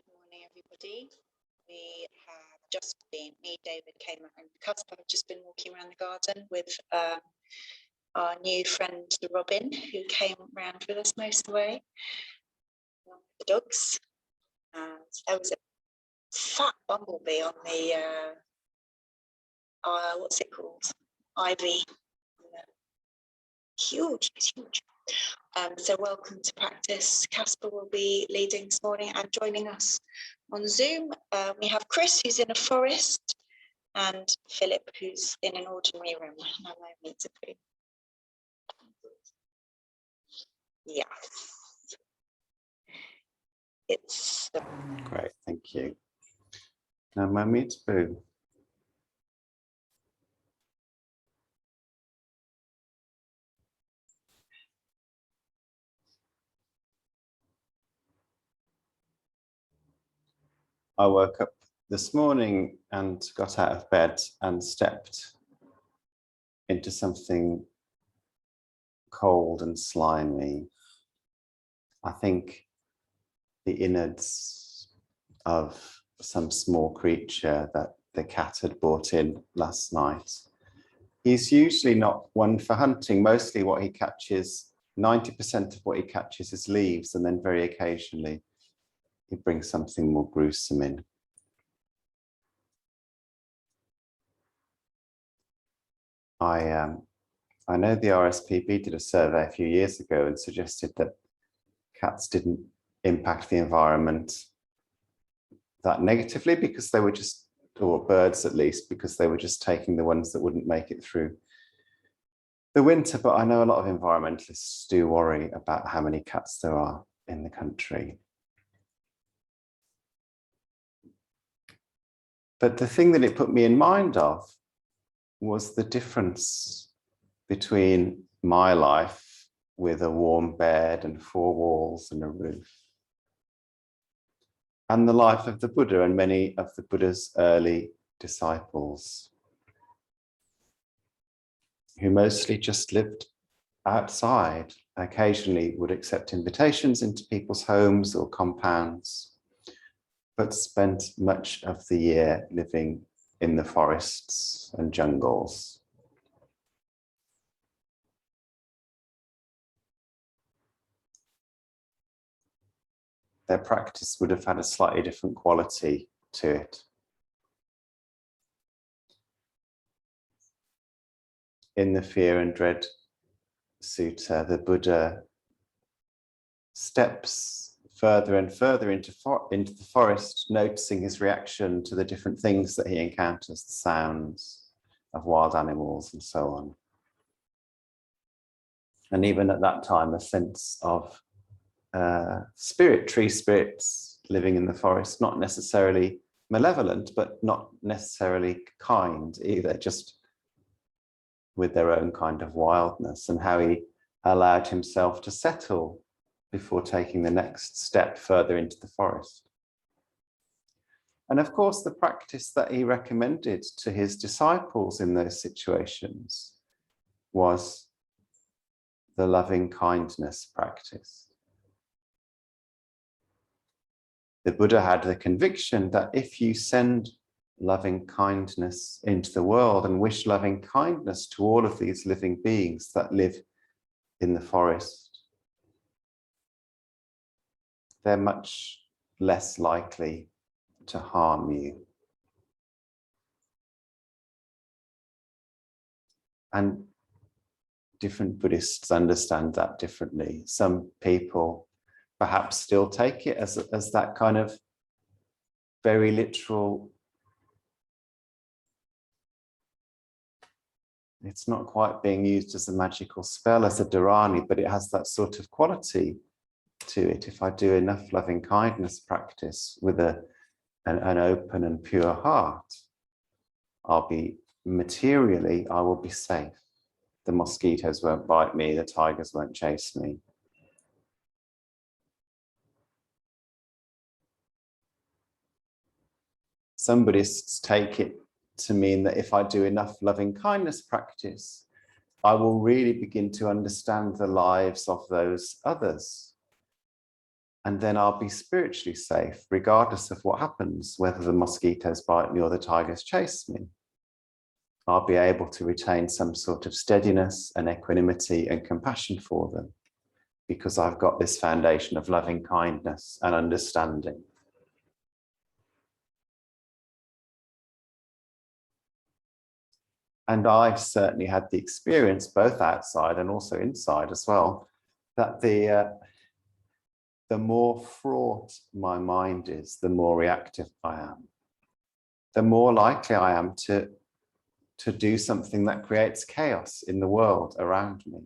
morning, everybody. We have just been, me, David, came out, and Kaspa have just been walking around the garden with our new friend, the Robin, who came round with us most of the way. The dogs. And there was a fat bumblebee on the, what's it called? Ivy. Huge, it's huge. So welcome to practice. Kaspa will be leading this morning and joining us on Zoom. We have Chris, who's in a forest, and Philip, who's in an ordinary room. Yeah. It's great, thank you. Now, my meet boo. I woke up this morning and got out of bed and stepped into something cold and slimy. I think the innards of some small creature that the cat had brought in last night. He's usually not one for hunting. Mostly what he catches, 90% of what he catches is leaves, and then very occasionally he brings something more gruesome in. I know the RSPB did a survey a few years ago and suggested that cats didn't impact the environment that negatively because they were just, or birds at least, because they were just taking the ones that wouldn't make it through the winter. But I know a lot of environmentalists do worry about how many cats there are in the country. But the thing that it put me in mind of was the difference between my life with a warm bed and four walls and a roof and the life of the Buddha and many of the Buddha's early disciples, who mostly just lived outside, occasionally would accept invitations into people's homes or compounds, but spent much of the year living in the forests and jungles. Their practice would have had a slightly different quality to it. In the Fear and Dread Sutta, the Buddha steps further and further into the forest, noticing his reaction to the different things that he encounters, the sounds of wild animals and so on. And even at that time, a sense of tree spirits living in the forest, not necessarily malevolent, but not necessarily kind either, just with their own kind of wildness, and how he allowed himself to settle before taking the next step further into the forest. And of course, the practice that he recommended to his disciples in those situations was the loving kindness practice. The Buddha had the conviction that if you send loving kindness into the world and wish loving kindness to all of these living beings that live in the forest, they're much less likely to harm you. And different Buddhists understand that differently. Some people perhaps still take it as that kind of very literal. It's not quite being used as a magical spell, as a dharani, but it has that sort of quality to it. If I do enough loving kindness practice with an open and pure heart, I'll be materially, I will be safe. The mosquitoes won't bite me, the tigers won't chase me. Some Buddhists take it to mean that if I do enough loving kindness practice, I will really begin to understand the lives of those others. And then I'll be spiritually safe, regardless of what happens, whether the mosquitoes bite me or the tigers chase me. I'll be able to retain some sort of steadiness and equanimity and compassion for them, because I've got this foundation of loving kindness and understanding. And I've certainly had the experience, both outside and also inside as well, that the more fraught my mind is, the more reactive I am. The more likely I am to do something that creates chaos in the world around me.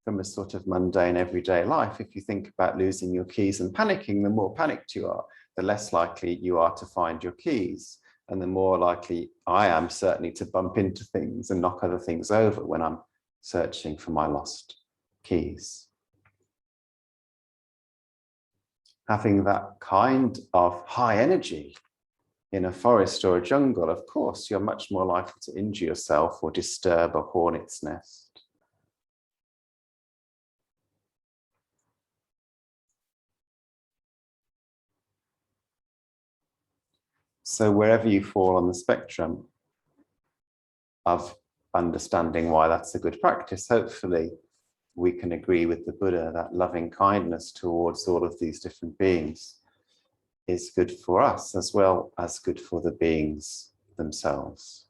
From a sort of mundane everyday life, if you think about losing your keys and panicking, the more panicked you are, the less likely you are to find your keys. And the more likely I am certainly to bump into things and knock other things over when I'm searching for my lost keys. Having that kind of high energy in a forest or a jungle, of course, you're much more likely to injure yourself or disturb a hornet's nest. So wherever you fall on the spectrum of understanding why that's a good practice, hopefully we can agree with the Buddha that loving kindness towards all of these different beings is good for us as well as good for the beings themselves.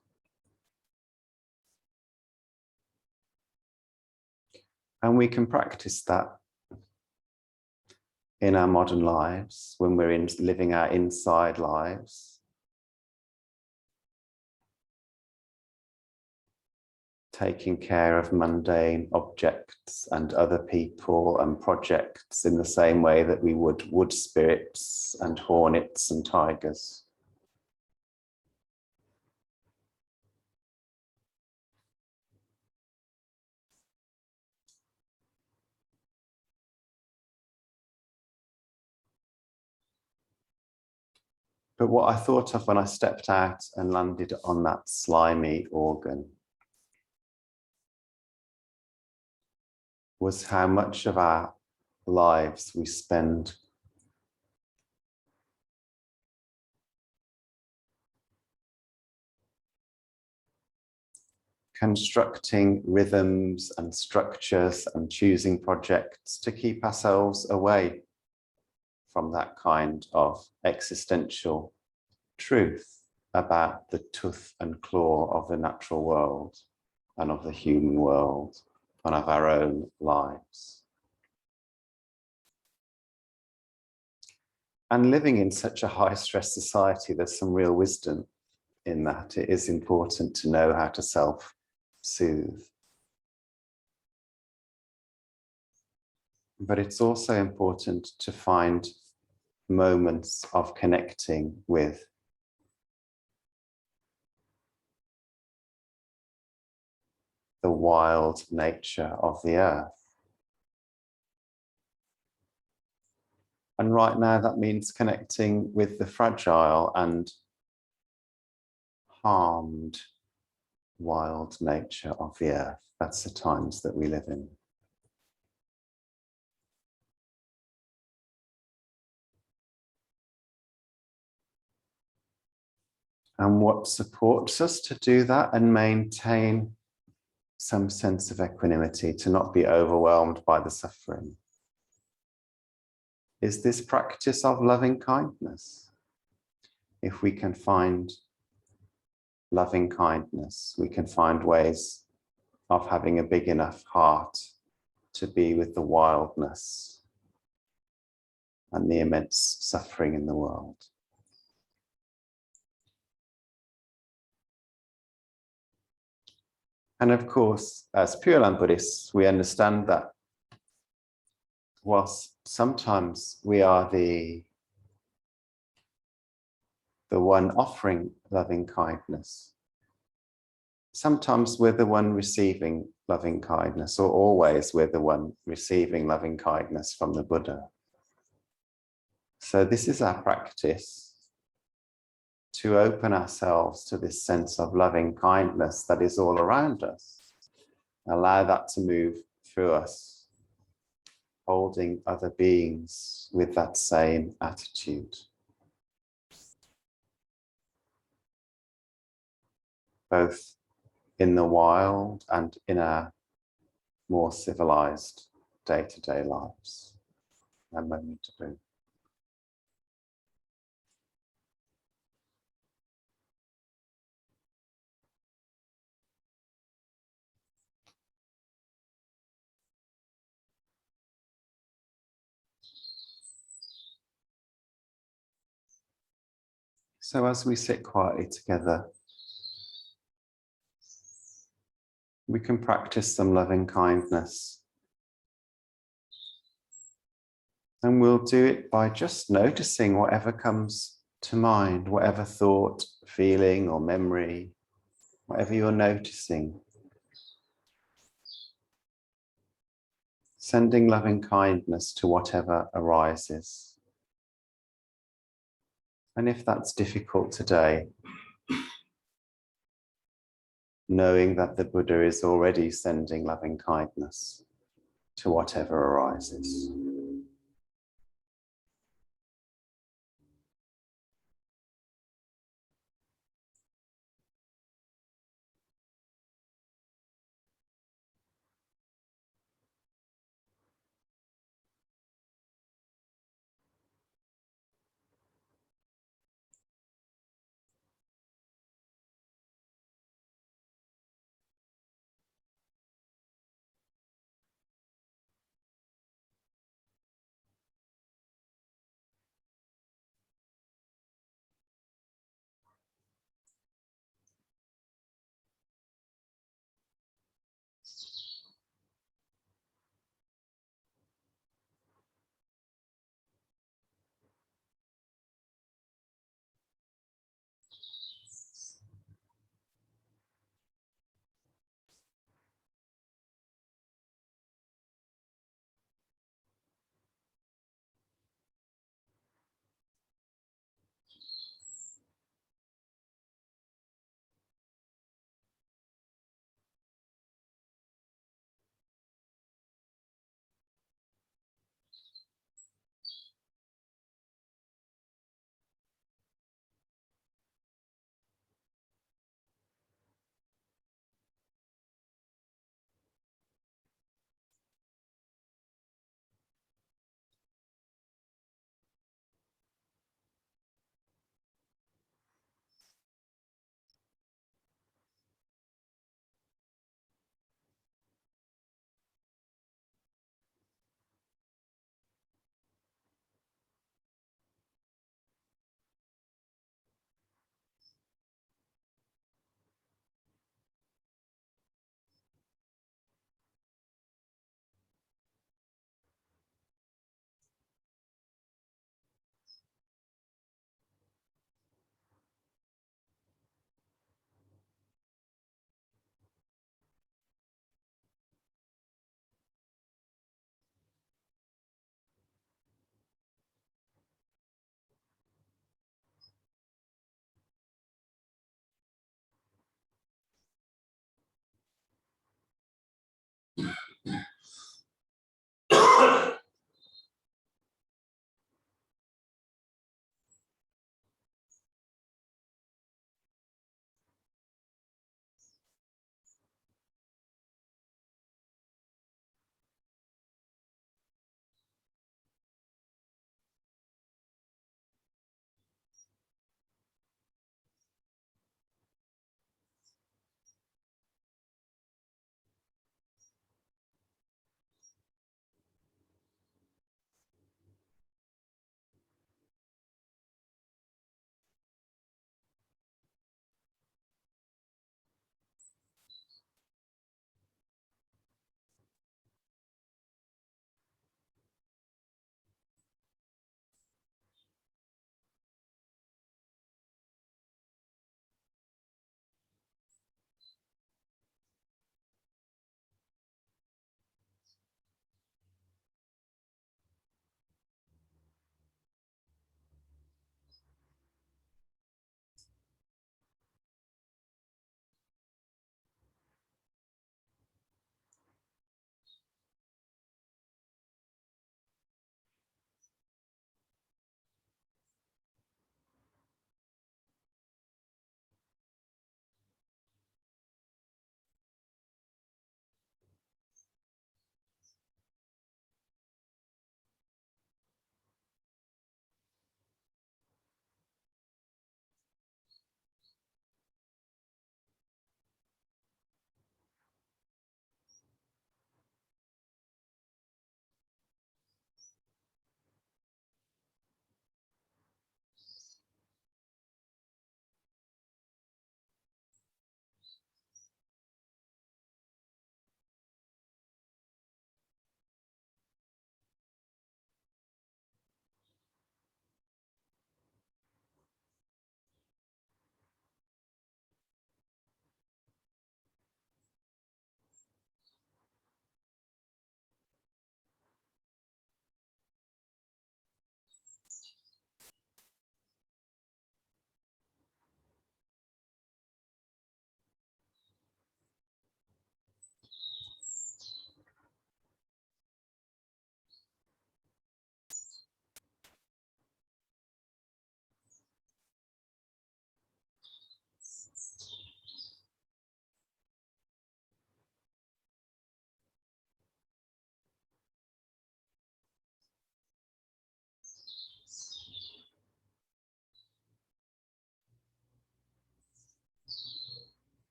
And we can practice that in our modern lives, when we're living our inside lives. Taking care of mundane objects and other people and projects in the same way that we would wood spirits and hornets and tigers. But what I thought of when I stepped out and landed on that slimy organ was how much of our lives we spend constructing rhythms and structures and choosing projects to keep ourselves away from that kind of existential truth about the tooth and claw of the natural world and of the human world and of our own lives. And living in such a high-stress society, there's some real wisdom in that. It is important to know how to self-soothe. But it's also important to find moments of connecting with the wild nature of the earth. And right now that means connecting with the fragile and harmed wild nature of the earth. That's the times that we live in. And what supports us to do that and maintain some sense of equanimity, to not be overwhelmed by the suffering, is this practice of loving kindness. If we can find loving kindness, we can find ways of having a big enough heart to be with the wildness and the immense suffering in the world. And of course, as Pure Land Buddhists, we understand that whilst sometimes we are the one offering loving kindness, sometimes we're the one receiving loving kindness, or always we're the one receiving loving kindness from the Buddha. So this is our practice, to open ourselves to this sense of loving kindness that is all around us. Allow that to move through us holding other beings with that same attitude. Both in the wild and in our more civilized day-to-day lives. A moment to be. So as we sit quietly together, we can practice some loving kindness. And we'll do it by just noticing whatever comes to mind, whatever thought, feeling, or memory, whatever you're noticing. Sending loving kindness to whatever arises. And if that's difficult today, knowing that the Buddha is already sending loving kindness to whatever arises.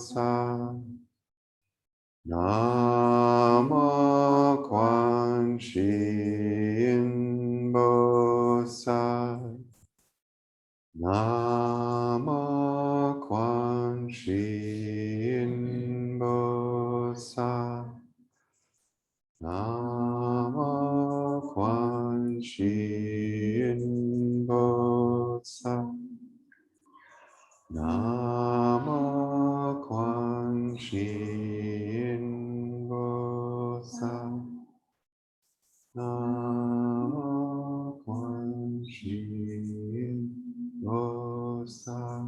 sa. Nama Quan Shin Bo sa. Nama Quan Shin Bo sa. Nama Quan Shin Bo sa. Nama Quan Shin Bo sa. Nama Quan Shin Bo sa.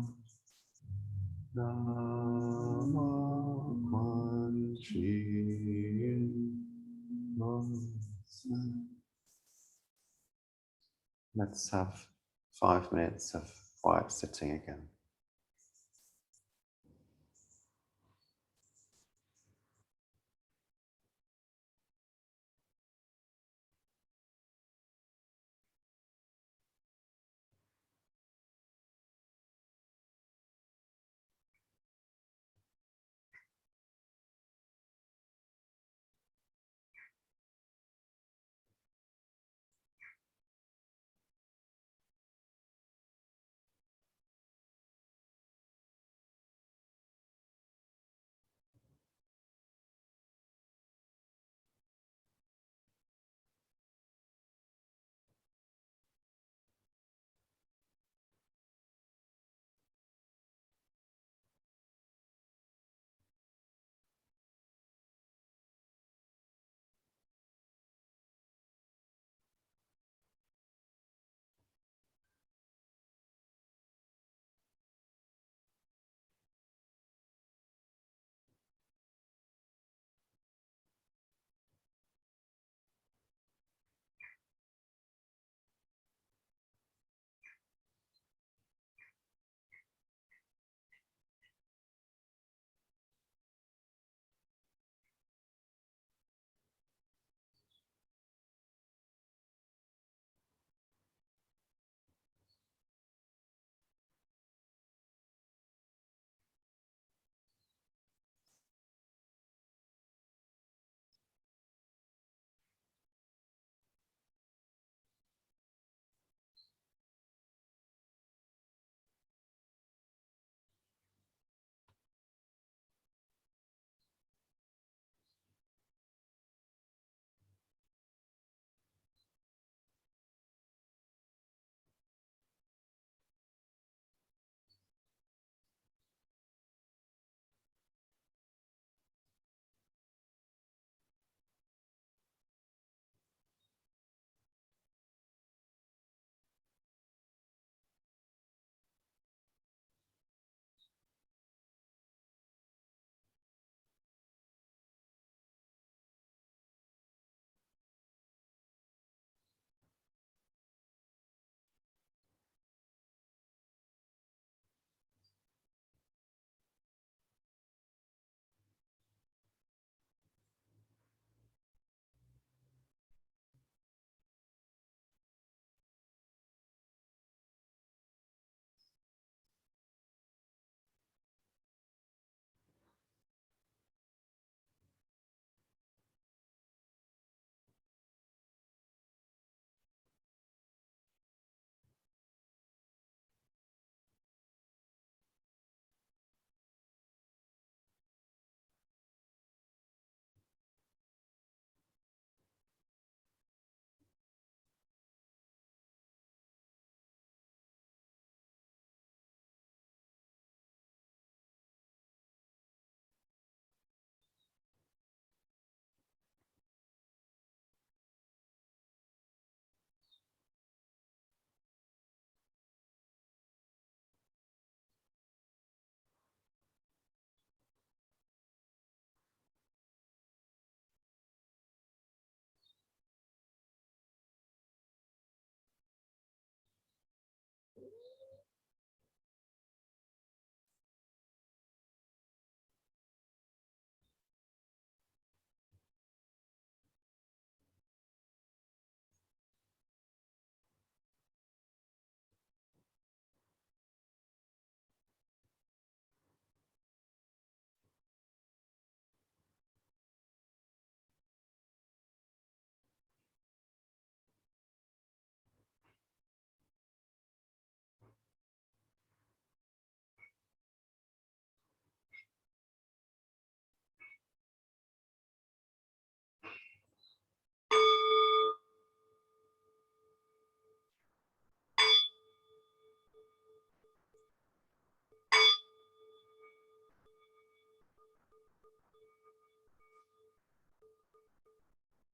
Nama Quan Shin Bo sa. Let's have 5 minutes of quiet sitting again.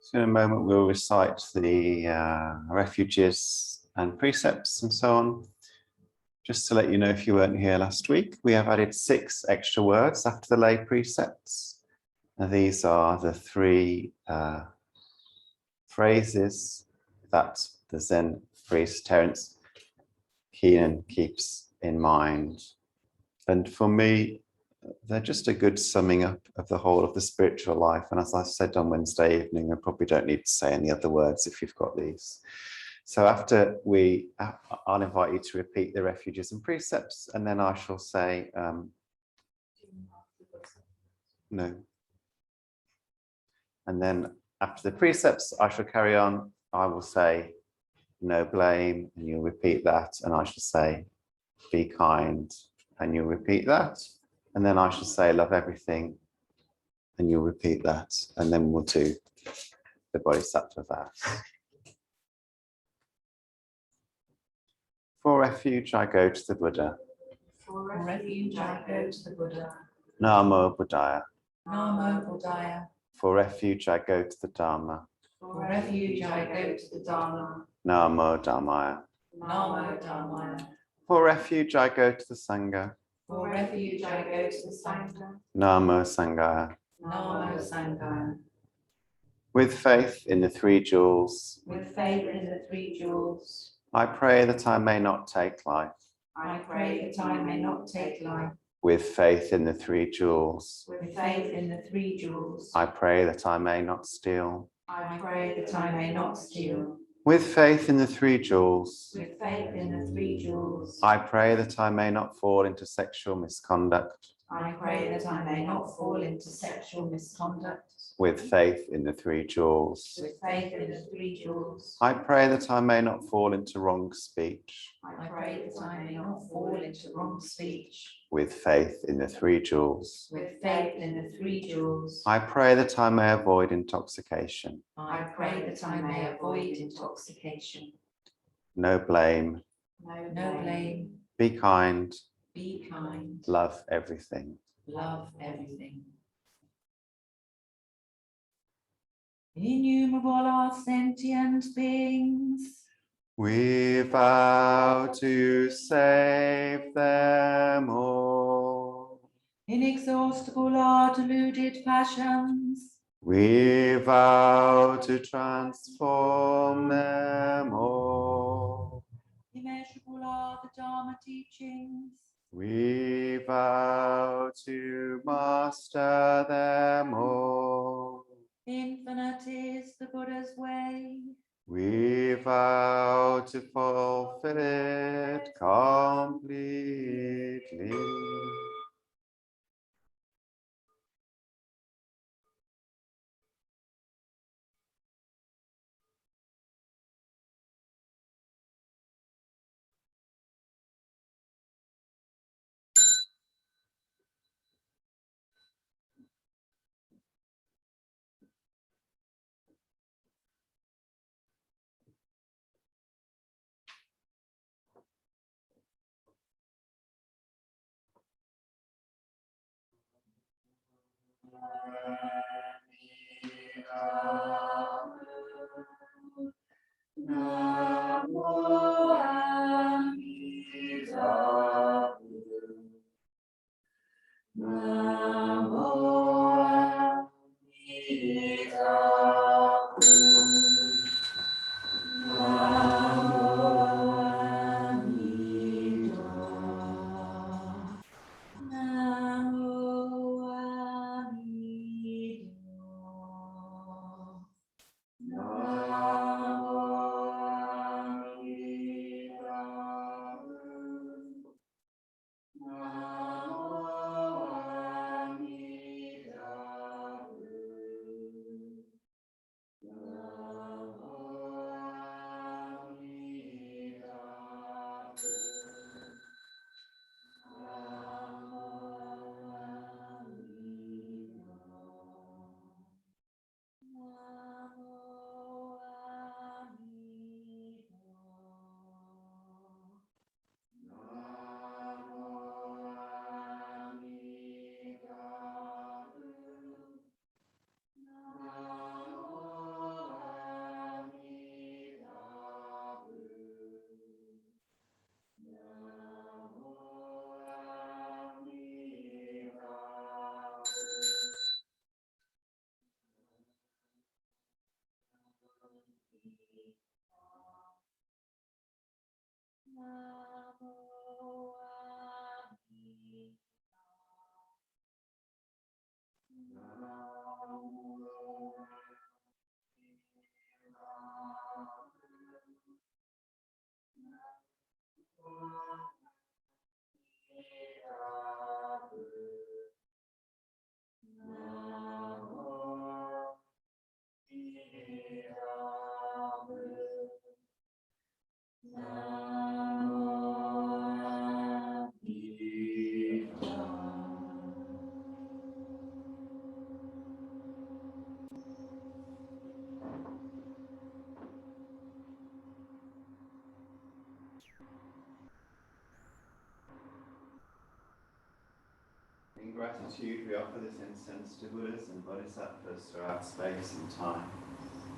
So in a moment, we'll recite the refuges and precepts and so on. Just to let you know, if you weren't here last week, we have added 6 extra words after the lay precepts. Now, these are the 3 phrases that the Zen priest Terence Keenan keeps in mind. And for me, they're just a good summing up of the whole of the spiritual life. And as I said on Wednesday evening, I probably don't need to say any other words if you've got these. So after I'll invite you to repeat the refuges and precepts, and then I shall say, no. And then after the precepts, I shall carry on. I will say, no blame, and you'll repeat that. And I shall say, be kind, and you'll repeat that. And then I shall say, love everything, and you'll repeat that. And then we'll do the Bodhisattva vows. For refuge, I go to the Buddha. For refuge, I go to the Buddha. Namo Buddhaya. Namo Buddhaya. For refuge, I go to the Dharma. For refuge, I go to the Dharma. Namo Dhammaya. Namo Dhammaya. For refuge, I go to the Sangha. For refuge, I go to the Sangha. Namo Sanghaya. Namo Sanghaya. With faith in the 3 jewels, With faith in the 3 jewels, I pray that I may not take life. I pray that I may not take life. With faith in the 3 jewels, With faith in the 3 jewels, I pray that I may not steal. I pray that I may not steal. With faith in the 3 jewels, With faith in the 3 jewels, I pray that I may not fall into sexual misconduct. I pray that I may not fall into sexual misconduct. With faith in the 3 jewels, With faith in the 3 jewels, I pray that I may not fall into wrong speech. I pray that I may not fall into wrong speech. With faith in the 3 jewels, With faith in the 3 jewels, I pray that I may avoid intoxication. I pray that I may avoid intoxication. No blame. No blame. Be kind. Be kind. Love everything. Love everything. Innumerable are sentient beings. We vow to save them all. Inexhaustible are deluded passions. We vow to transform them all. Immeasurable are the Dharma teachings. We vow to master them all. Infinite is the Buddha's way. We vow to fulfill it completely. gratitude, we offer this incense to Buddhas and Bodhisattvas throughout space and time.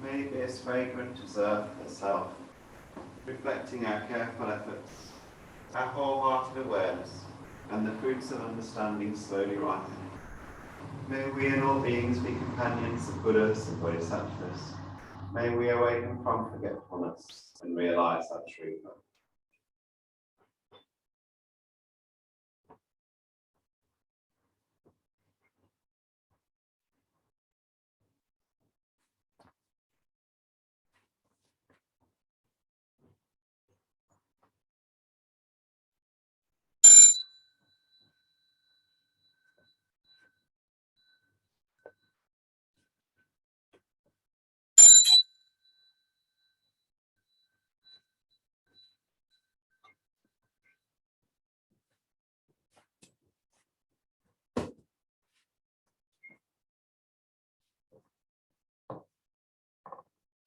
May it be as fragrant as earth herself, reflecting our careful efforts, our wholehearted awareness, and the fruits of understanding slowly ripening. May we and all beings be companions of Buddhas and Bodhisattvas. May we awaken from forgetfulness and realize our true love.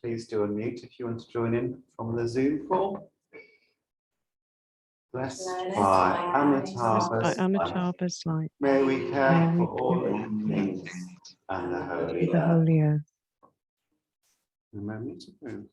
Please do unmute if you want to join in from the Zoom call. Blessed by Amitabha's light, may we care for all living things and the holy earth. A moment ago.